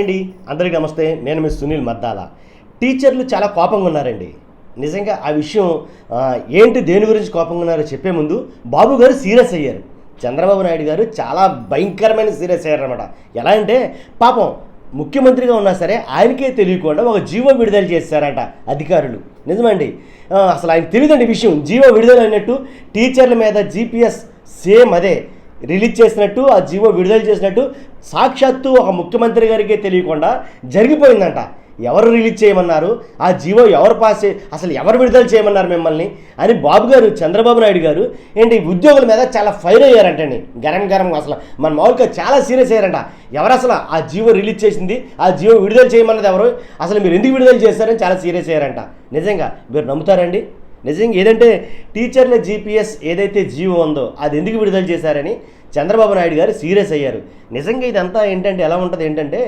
అండి అందరికీ నమస్తే. నేను మీ సునీల్ మద్దాల. టీచర్లు చాలా కోపంగా ఉన్నారండి. నిజంగా ఆ విషయం ఏంటి, దేని గురించి కోపంగా ఉన్నారో చెప్పే ముందు బాబు గారు సీరియస్ అయ్యారు. చంద్రబాబు నాయుడు గారు చాలా భయంకరమైన సీరియస్ అయ్యారనమాట. ఎలా అంటే పాపం ముఖ్యమంత్రిగా ఉన్నా సరే ఆయనకే తెలియకుండా ఒక జీవో విడుదల చేశారట అధికారులు. నిజమండి, అసలు ఆయన తెలియదండి విషయం. జీవో విడుదల అయినట్టు టీచర్ల మీద జీపీఎస్ సేమ్ అదే రిలీజ్ చేసినట్టు, ఆ జీవో విడుదల చేసినట్టు సాక్షాత్తు ఒక ముఖ్యమంత్రి గారికే తెలియకుండా జరిగిపోయిందంట. ఎవరు రిలీజ్ చేయమన్నారు, ఆ జీవో ఎవరు పాస్ అసలు ఎవరు విడుదల చేయమన్నారు మిమ్మల్ని అని బాబు గారు, చంద్రబాబు నాయుడు గారు ఏంటి ఉద్యోగుల మీద చాలా ఫైర్ అయ్యారంటండి. గరం అసలు మన మామూలుగా చాలా సీరియస్ అయ్యారంట. ఎవరు అసలు ఆ జీవో రిలీజ్ చేసింది, ఆ జీవో విడుదల చేయమన్నది ఎవరు, అసలు మీరు ఎందుకు విడుదల చేశారని చాలా సీరియస్ అయ్యారంట. నిజంగా మీరు నమ్ముతారండి? నిజంగా ఏదంటే టీచర్ల జీపీఎస్ ఏదైతే జీవో ఉందో అది ఎందుకు విడుదల చేశారని చంద్రబాబు నాయుడు గారు సీరియస్ అయ్యారు. నిజంగా ఇదంతా ఏంటంటే ఎలా ఉంటుంది ఏంటంటే,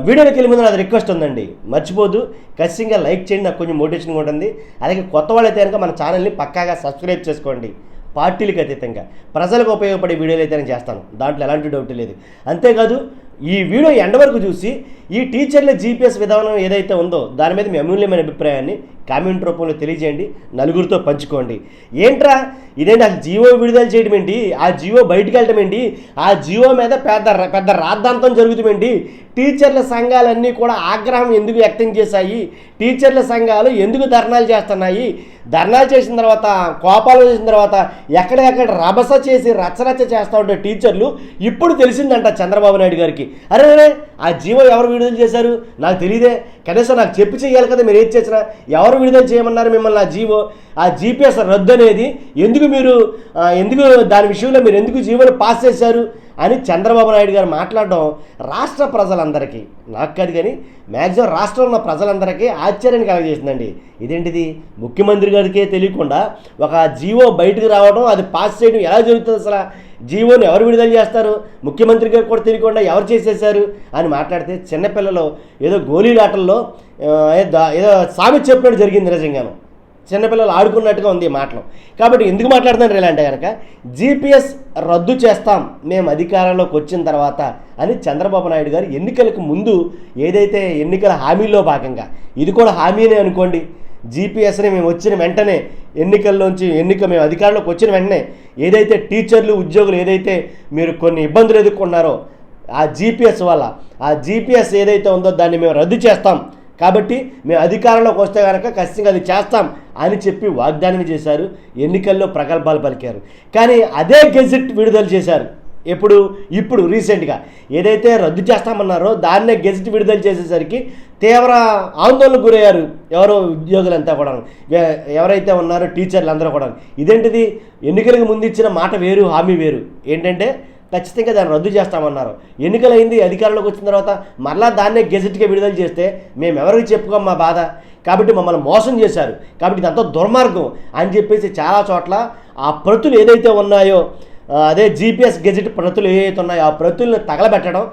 వీడియోలోకి వెళ్ళే ముందు నాది రిక్వెస్ట్ ఉందండి, మర్చిపోద్దు ఖచ్చితంగా లైక్ చేయండి, నాకు కొంచెం మోటివేషన్గా ఉంటుంది. అలాగే కొత్త వాళ్ళైతే కనుక మన ఛానల్ని పక్కాగా సబ్స్క్రైబ్ చేసుకోండి. పార్టీలకు అతీతంగా ప్రజలకు ఉపయోగపడే వీడియోలు అయితే నేను చేస్తాను, దాంట్లో ఎలాంటి డౌట్ లేదు. అంతేకాదు ఈ వీడియో ఎండ్ వరకు చూసి ఈ టీచర్ల జీపీఎస్ విధానం ఏదైతే ఉందో దాని మీద మీ అమూల్యమైన అభిప్రాయాన్ని కామెంట్ రూపంలో తెలియజేయండి, నలుగురితో పంచుకోండి. ఏంట్రా ఇదేంటి అసలు జీవో విడుదల చేయడం ఏంటి, ఆ జీవో బయటికి వెళ్ళటం ఏంటి, ఆ జీవో మీద పెద్ద రాద్ధాంతం జరుగుతుందేంటి, టీచర్ల సంఘాలన్నీ కూడా ఆగ్రహం ఎందుకు వ్యక్తం చేశాయి, టీచర్ల సంఘాలు ఎందుకు ధర్నాలు చేస్తున్నాయి, ధర్నాలు చేసిన తర్వాత కోపాలు చేసిన తర్వాత ఎక్కడెక్కడ రభస చేసి రచ్చరచ్చ చేస్తూ ఉంటే టీచర్లు ఇప్పుడు తెలిసిందంట చంద్రబాబు నాయుడు గారికి. అరే ఆ జీవో ఎవరు విడుదల చేశారు నాకు తెలియదే, కనీసం నాకు చెప్పి చేయాలి కదా, మీరు ఏది చేసినా ఎవరు విడుదల చేయమన్నారు మిమ్మల్ని ఆ జీపీఎస్ రద్దు అనేది ఎందుకు దాని విషయంలో మీరు ఎందుకు జీవోని పాస్ చేశారు అని చంద్రబాబు నాయుడు గారు మాట్లాడడం రాష్ట్ర ప్రజలందరికీ, నాకు కాదు కానీ మ్యాక్సిమం రాష్ట్రంలో ఉన్న ప్రజలందరికీ ఆశ్చర్యాన్ని కలగజేసిందండి. ఇదేంటిది, ముఖ్యమంత్రి గారికే తెలియకుండా ఒక జీవో బయటకు రావడం, అది పాస్ చేయడం ఎలా జరుగుతుంది, అసలు జీవోని ఎవరు విడుదల చేస్తారు, ముఖ్యమంత్రి గారికి కూడా తెలియకుండా ఎవరు చేసేసారు అని మాట్లాడితే చిన్నపిల్లలు ఏదో గోళీలాటల్లో ఏదో సామెత చెప్పినట్టు జరిగింది. నిజంగాను చిన్నపిల్లలు ఆడుకున్నట్టుగా ఉంది ఈ మాటలు. కాబట్టి ఎందుకు మాట్లాడుతున్నారు ఇలా అంటే కనుక, జీపీఎస్ రద్దు చేస్తాం మేము అధికారంలోకి వచ్చిన తర్వాత అని చంద్రబాబు నాయుడు గారు ఎన్నికలకు ముందు ఏదైతే ఎన్నికల హామీల్లో భాగంగా, ఇది కూడా హామీనే అనుకోండి, జీపీఎస్ని మేము వచ్చిన వెంటనే మేము అధికారంలోకి వచ్చిన వెంటనే ఏదైతే టీచర్లు ఉద్యోగులు ఏదైతే మీరు కొన్ని ఇబ్బందులు ఎదుర్కొన్నారో ఆ జీపీఎస్ వల్ల, ఆ జీపీఎస్ ఏదైతే ఉందో దాన్ని మేము రద్దు చేస్తాం, కాబట్టి మేము అధికారంలోకి వస్తే కనుక ఖచ్చితంగా అది చేస్తాం అని చెప్పి వాగ్దానం చేశారు, ఎన్నికల్లో ప్రగల్భాలు పలికారు. కానీ అదే గెజెట్ విడుదల చేశారు ఇప్పుడు రీసెంట్గా ఏదైతే రద్దు చేస్తామన్నారో దాన్నే గెజెట్ విడుదల చేసేసరికి తీవ్ర ఆందోళనకు గురయ్యారు ఎవరో ఉద్యోగులంతా కూడా, ఎవరైతే ఉన్నారో టీచర్లు అందరూ కూడా. ఇదేంటిది, ఎన్నికలకు ముందు ఇచ్చిన మాట వేరు, హామీ వేరు. ఏంటంటే ఖచ్చితంగా దాన్ని రద్దు చేస్తామన్నారు, ఎన్నికలైంది, అధికారంలోకి వచ్చిన తర్వాత మరలా దాన్నే గెజెట్గా విడుదల చేస్తే మేము ఎవరికి చెప్పుకోం మా బాధ, కాబట్టి మమ్మల్ని మోసం చేశారు, కాబట్టి ఇదంతా దుర్మార్గం అని చెప్పేసి చాలా చోట్ల ఆ ప్రతులు ఏదైతే ఉన్నాయో, అదే జీపీఎస్ గెజెట్ ప్రతులు ఏవైతే ఉన్నాయో ఆ ప్రతులను తగలబెట్టడం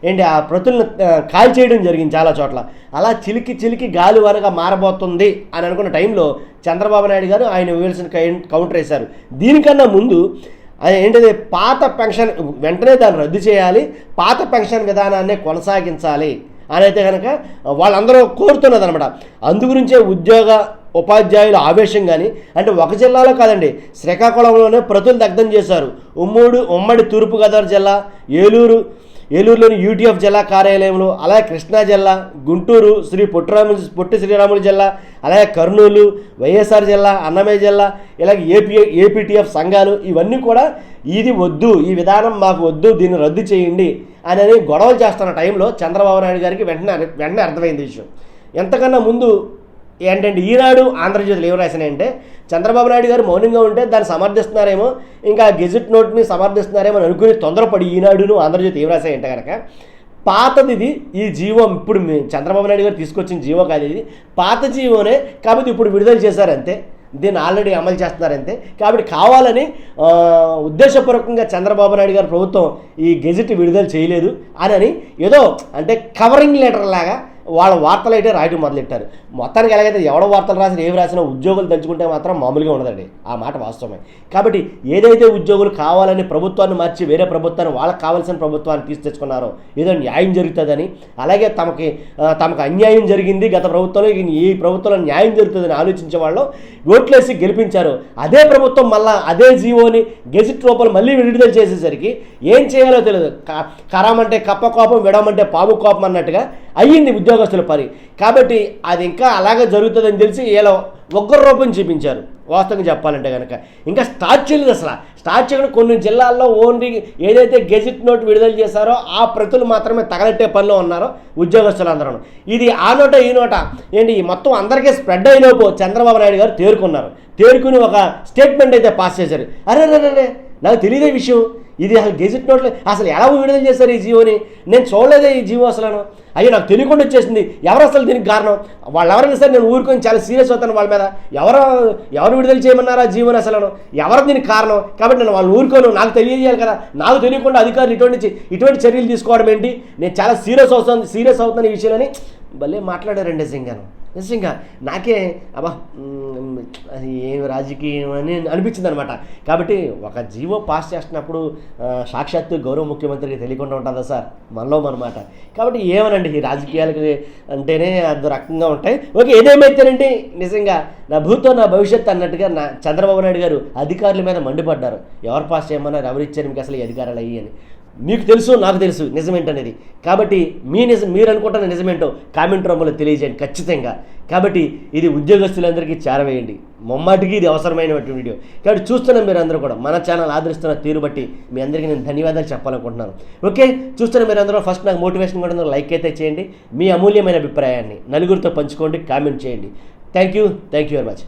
ఏంటి, ఆ ప్రతులను కాల్ చేయడం జరిగింది చాలా చోట్ల. అలా చిలికి గాలి వానగా మారబోతుంది అని అనుకున్న టైంలో చంద్రబాబు నాయుడు గారు ఆయన ఇవ్వాల్సిన కౌంటర్ వేశారు. దీనికన్నా ముందు ఏంటంటే పాత పెన్షన్ వెంటనే దాన్ని రద్దు చేయాలి, పాత పెన్షన్ విధానాన్ని కొనసాగించాలి అని అయితే కనుక వాళ్ళందరూ కోరుతున్నది అనమాట. అందుగురించే ఉపాధ్యాయుల ఆవేశం కానీ, అంటే ఒక జిల్లాలో కాదండి, శ్రీకాకుళంలోనే ప్రతులు దగ్ధం చేశారు. ఉమ్మడి తూర్పుగోదావరి జిల్లా, ఏలూరులోని యూటీఎఫ్ జిల్లా కార్యాలయంలో, అలాగే కృష్ణా జిల్లా, గుంటూరు పొట్టి శ్రీరాములు జిల్లా, అలాగే కర్నూలు, వైఎస్ఆర్ జిల్లా, అన్నమయ్య జిల్లా, ఇలాగే ఏపీటీఎఫ్ సంఘాలు ఇవన్నీ కూడా ఇది వద్దు, ఈ విధానం మాకు వద్దు, దీన్ని రద్దు చేయండి అని గొడవలు చేస్తున్న టైంలో చంద్రబాబు నాయుడు గారికి వెంటనే అర్థమైంది విషయం. ఎంతకన్నా ముందు ఏంటంటే ఈనాడు ఆంధ్రజ్యోతిలో ఏం రాసినాయంటే, చంద్రబాబు నాయుడు గారు మౌనంగా ఉంటే దాన్ని సమర్థిస్తున్నారేమో, ఇంకా గెజెట్ నోట్ని సమర్థిస్తున్నారేమో అని అనుకుని తొందరపడి ఈనాడును ఆంధ్రజ్యోతి ఏం రాశాయంటే కనుక, పాతది ఈ జీవో, ఇప్పుడు చంద్రబాబు నాయుడు గారు తీసుకొచ్చిన జీవో కాదు ఇది, పాత జీవోనే, కాబట్టి ఇప్పుడు విడుదల చేశారంతే, దీన్ని ఆల్రెడీ అమలు చేస్తున్నారంతే, కాబట్టి కావాలని ఉద్దేశపూర్వకంగా చంద్రబాబు నాయుడు గారు ప్రభుత్వం ఈ గెజెట్ విడుదల చేయలేదు అని ఏదో అంటే కవరింగ్ లెటర్ లాగా వాళ్ళ వార్తలు అయితే రాయడం మొదలెట్టారు. మొత్తానికి ఎలాగైతే ఎవడ వార్తలు రాసినా ఏవి రాసినా ఉద్యోగులు దంచుకుంటే మాత్రం మామూలుగా ఉండదండి, ఆ మాట వాస్తవమే. కాబట్టి ఏదైతే ఉద్యోగులు కావాలని ప్రభుత్వాన్ని మార్చి వేరే ప్రభుత్వాన్ని వాళ్ళకి కావాల్సిన ప్రభుత్వాన్ని తీసుకొచ్చుకున్నారో ఏదో న్యాయం జరుగుతుందని, అలాగే తమకు అన్యాయం జరిగింది గత ప్రభుత్వంలో, ఈ ప్రభుత్వంలో న్యాయం జరుగుతుందని ఆలోచించే వాళ్ళు ఓట్లేసి గెలిపించారు. అదే ప్రభుత్వం మళ్ళీ అదే జీవోని గెజిట్ రూపంలో మళ్ళీ విడుదల చేసేసరికి ఏం చేయాలో తెలియదు. కరామంటే కప్ప కోపం, విడమంటే పాము కోపం అన్నట్టుగా అయ్యింది ఉద్యోగస్తుల పని. కాబట్టి అది ఇంకా అలాగే జరుగుతుందని తెలిసి ఇలా ఒక్కరు రూపం చూపించారు. వాస్తవంగా చెప్పాలంటే కనుక ఇంకా స్టార్ట్ చేయలేదు. అసలు స్టార్ట్ చేయడం కొన్ని జిల్లాల్లో ఓన్లీ ఏదైతే గెజిట్ నోట్ విడుదల చేశారో ఆ ప్రతులు మాత్రమే తగలెట్టే పనిలో ఉన్నారో ఉద్యోగస్తులందరూ. ఇది ఆ నోట ఈ నోట ఏంటి మొత్తం అందరికీ స్ప్రెడ్ అయినప్పుడు చంద్రబాబు నాయుడు గారు తేరుకుని ఒక స్టేట్మెంట్ అయితే పాస్ చేశారు. అరే నాకు తెలియదే విషయం, ఇది అసలు గెజిట్ నోట్లో అసలు ఎలా విడుదల చేశారు ఈ జీవోని, నేను చూడలేదే ఈ జీవో అసలు. అయ్యో నాకు తెలియకుండా వచ్చేసింది, ఎవరు అసలు దీనికి కారణం, వాళ్ళు ఎవరైనా సరే నేను ఊరుకొని చాలా సీరియస్ అవుతాను వాళ్ళ మీద, ఎవరు విడుదల చేయమన్నారా జీవోని అసలు, ఎవరు దీనికి కారణం. కాబట్టి నేను వాళ్ళు ఊరుకోను, నాకు తెలియజేయాలి కదా, నాకు తెలియకుండా అధికారులు ఇటువంటి చర్యలు తీసుకోవడం ఏంటి, నేను చాలా సీరియస్ అవుతాను ఈ విషయాలని భలే మాట్లాడారండి. నిజంగా నాకే అబ్బా అది ఏమి రాజకీయం అని అనిపించింది అనమాట. కాబట్టి ఒక జీవో పాస్ చేస్తున్నప్పుడు సాక్షాత్తు గౌరవ ముఖ్యమంత్రికి తెలియకుండా ఉంటుందా సార్, మనలో మనమాట. కాబట్టి ఏమనండి ఈ రాజకీయాలకి అంటేనే అది రకంగా ఉంటాయి. ఓకే, ఏదేమైతేనండి నిజంగా నా భూతో నా భవిష్యత్తు అన్నట్టుగా చంద్రబాబు నాయుడు గారు అధికారుల మీద మండిపడ్డారు. ఎవరు పాస్ చేయమన్నారు, ఎవరు ఇచ్చారు మీకు అసలు ఈ అధికారాలు అయ్యి అని. మీకు తెలుసు, నాకు తెలుసు నిజమేంటనేది. కాబట్టి మీరు అనుకుంటున్న నిజమేంటో కామెంట్ రూపంలో తెలియజేయండి ఖచ్చితంగా. కాబట్టి ఇది ఉద్యోగస్తులందరికీ చేరవేయండి, మొమ్మాటికి ఇది అవసరమైనటువంటి వీడియో. కాబట్టి చూస్తున్న మీరు అందరూ కూడా మన ఛానల్ ఆదరిస్తున్న తీరు బట్టి మీ అందరికీ నేను ధన్యవాదాలు చెప్పాలనుకుంటున్నాను. ఓకే, చూస్తున్న మీరు అందరూ ఫస్ట్ నాకు మోటివేషన్ కూడా లైక్ అయితే చేయండి, మీ అమూల్యమైన అభిప్రాయాన్ని నలుగురితో పంచుకోండి, కామెంట్ చేయండి. Thank you very much.